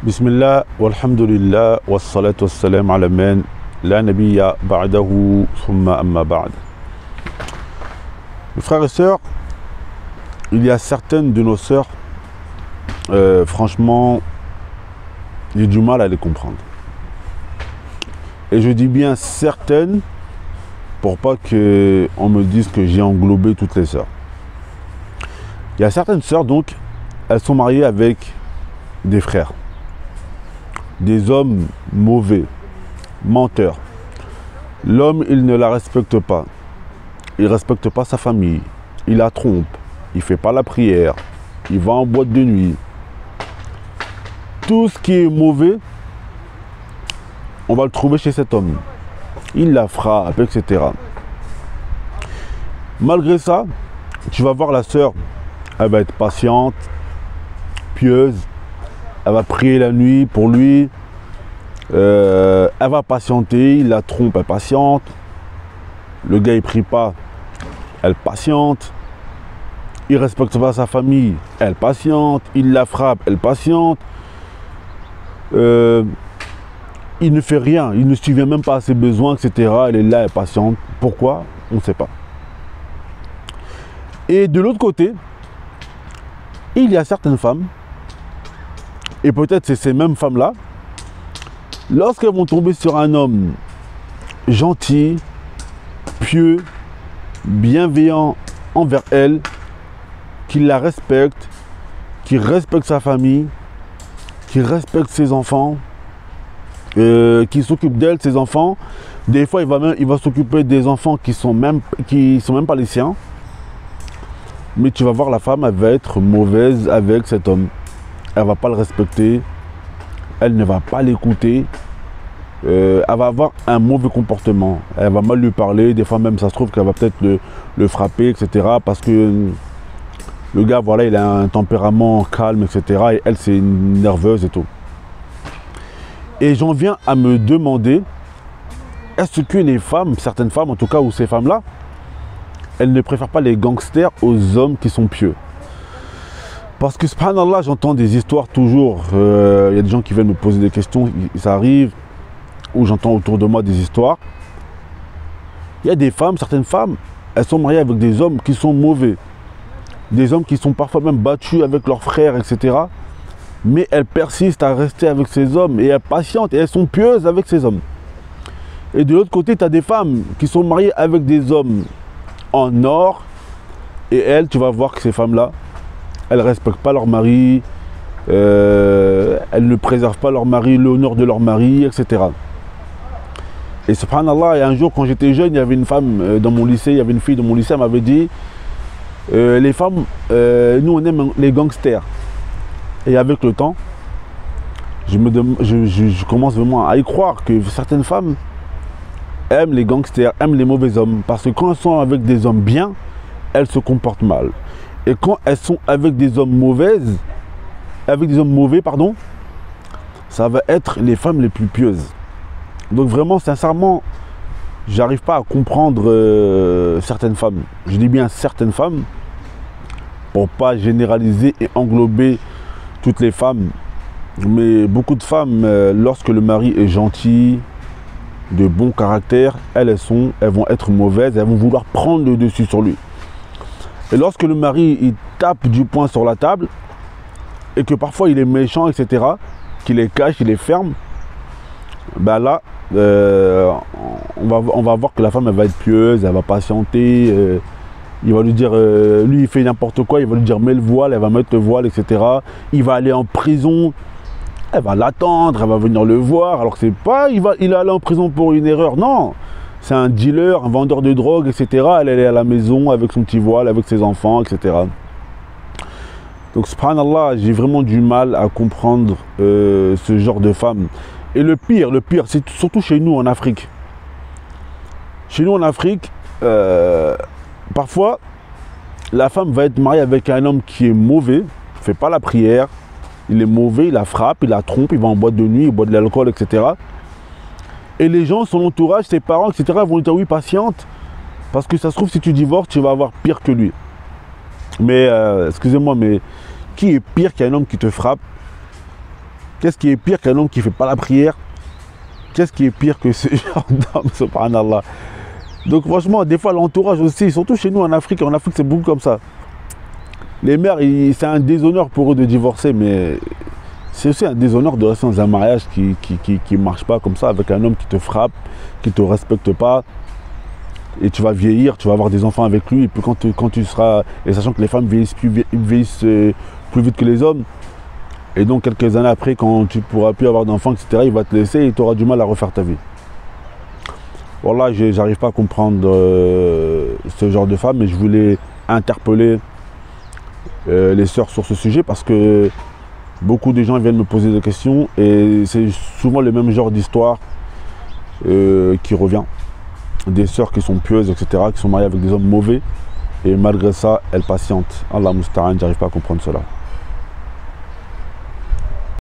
Bismillah, walhamdulillah, wassalatu wassalam ala man la nabiyya ba'dahu thumma amma ba'd. Mes frères et sœurs, il y a certaines de nos sœurs, franchement, j'ai du mal à les comprendre. Et je dis bien certaines, pour pas qu'on me dise que j'ai englobé toutes les sœurs. Il y a certaines sœurs, donc, elles sont mariées avec des frères. Des hommes mauvais, menteurs. L'homme, il ne la respecte pas. Il ne respecte pas sa famille. Il la trompe. Il ne fait pas la prière. Il va en boîte de nuit. Tout ce qui est mauvais, on va le trouver chez cet homme. Il la frappe, etc. Malgré ça, tu vas voir la sœur, elle va être patiente, pieuse, elle va prier la nuit pour lui, elle va patienter, il la trompe, elle patiente, le gars il prie pas, elle patiente, il respecte pas sa famille, elle patiente, il la frappe, elle patiente, il ne fait rien, il ne subvient même pas à ses besoins, etc. Elle est là, elle patiente. Pourquoi? On ne sait pas. Et de l'autre côté, il y a certaines femmes, et peut-être c'est ces mêmes femmes-là, lorsqu'elles vont tomber sur un homme gentil, pieux, bienveillant envers elle, qui la respecte, qui respecte sa famille, qui respecte ses enfants, qui s'occupe d'elle, ses enfants, des fois il va s'occuper des enfants qui sont même pas les siens, mais tu vas voir la femme, elle va être mauvaise avec cet homme. Elle ne va pas le respecter, elle ne va pas l'écouter, elle va avoir un mauvais comportement, elle va mal lui parler, des fois même ça se trouve qu'elle va peut-être le frapper, etc. Parce que le gars, voilà, il a un tempérament calme, etc. Et elle, c'est nerveuse et tout. Et j'en viens à me demander, est-ce que les femmes, certaines femmes en tout cas, ou ces femmes-là, elles ne préfèrent pas les gangsters aux hommes qui sont pieux? Parce que, subhanallah, j'entends des histoires toujours. Il y a des gens qui viennent me poser des questions, ça arrive, ou j'entends autour de moi des histoires. Il y a des femmes, certaines femmes, elles sont mariées avec des hommes qui sont mauvais. Des hommes qui sont parfois même battus avec leurs frères, etc. Mais elles persistent à rester avec ces hommes et elles patientent et elles sont pieuses avec ces hommes. Et de l'autre côté, tu as des femmes qui sont mariées avec des hommes en or. Et elles, tu vas voir que ces femmes-là, elles ne respectent pas leur mari, elles ne préservent pas leur mari, l'honneur de leur mari, etc. Et subhanallah, et un jour quand j'étais jeune, il y avait une femme dans mon lycée, il y avait une fille dans mon lycée, elle m'avait dit les femmes, nous on aime les gangsters. Et avec le temps, je commence vraiment à y croire que certaines femmes aiment les gangsters, aiment les mauvais hommes. Parce que quand elles sont avec des hommes bien, elles se comportent mal. Et quand elles sont avec des hommes mauvais, pardon, ça va être les femmes les plus pieuses. Donc vraiment, sincèrement, j'arrive pas à comprendre certaines femmes. Je dis bien certaines femmes, pour pas généraliser et englober toutes les femmes. Mais beaucoup de femmes, lorsque le mari est gentil, de bon caractère, elles vont être mauvaises, elles vont vouloir prendre le dessus sur lui. Et lorsque le mari il tape du poing sur la table et que parfois il est méchant, etc., qu'il les cache, il les ferme, ben là, on va voir que la femme elle va être pieuse, elle va patienter. Il va lui dire, lui il fait n'importe quoi, il va lui dire mets le voile, elle va mettre le voile, etc. Il va aller en prison, elle va l'attendre, elle va venir le voir, alors que c'est pas, il est allé en prison pour une erreur, non. C'est un dealer, un vendeur de drogue, etc. Elle est à la maison avec son petit voile, avec ses enfants, etc. Donc, subhanallah, j'ai vraiment du mal à comprendre ce genre de femme. Et le pire, c'est surtout chez nous en Afrique. Chez nous en Afrique, parfois, la femme va être mariée avec un homme qui est mauvais, ne fait pas la prière, il est mauvais, il la frappe, il la trompe, il va en boîte de nuit, il boit de l'alcool, etc. Et les gens, son entourage, ses parents, etc. vont lui dire oui, patiente. Parce que ça se trouve, si tu divorces, tu vas avoir pire que lui. Mais, excusez-moi, mais qui est pire qu'un homme qui te frappe, Qu'est-ce qui est pire qu'un homme qui ne fait pas la prière? Qu'est-ce qui est pire que ce genre d'homme, subhanallah? Donc franchement, des fois l'entourage aussi, surtout chez nous en Afrique c'est beaucoup comme ça. Les mères, c'est un déshonneur pour eux de divorcer, mais c'est aussi un déshonneur de rester dans un mariage qui ne marche pas comme ça, avec un homme qui te frappe, qui ne te respecte pas. Et tu vas vieillir, tu vas avoir des enfants avec lui, et puis quand tu seras... Et sachant que les femmes vieillissent plus vite que les hommes, et donc quelques années après, quand tu ne pourras plus avoir d'enfants, etc., il va te laisser et tu auras du mal à refaire ta vie. Voilà, j'arrive pas à comprendre ce genre de femme, mais je voulais interpeller les sœurs sur ce sujet parce que beaucoup de gens viennent me poser des questions et c'est souvent le même genre d'histoire qui revient. Des sœurs qui sont pieuses, etc., qui sont mariées avec des hommes mauvais et malgré ça, elles patientent. Allah Musta'an, j'arrive pas à comprendre cela.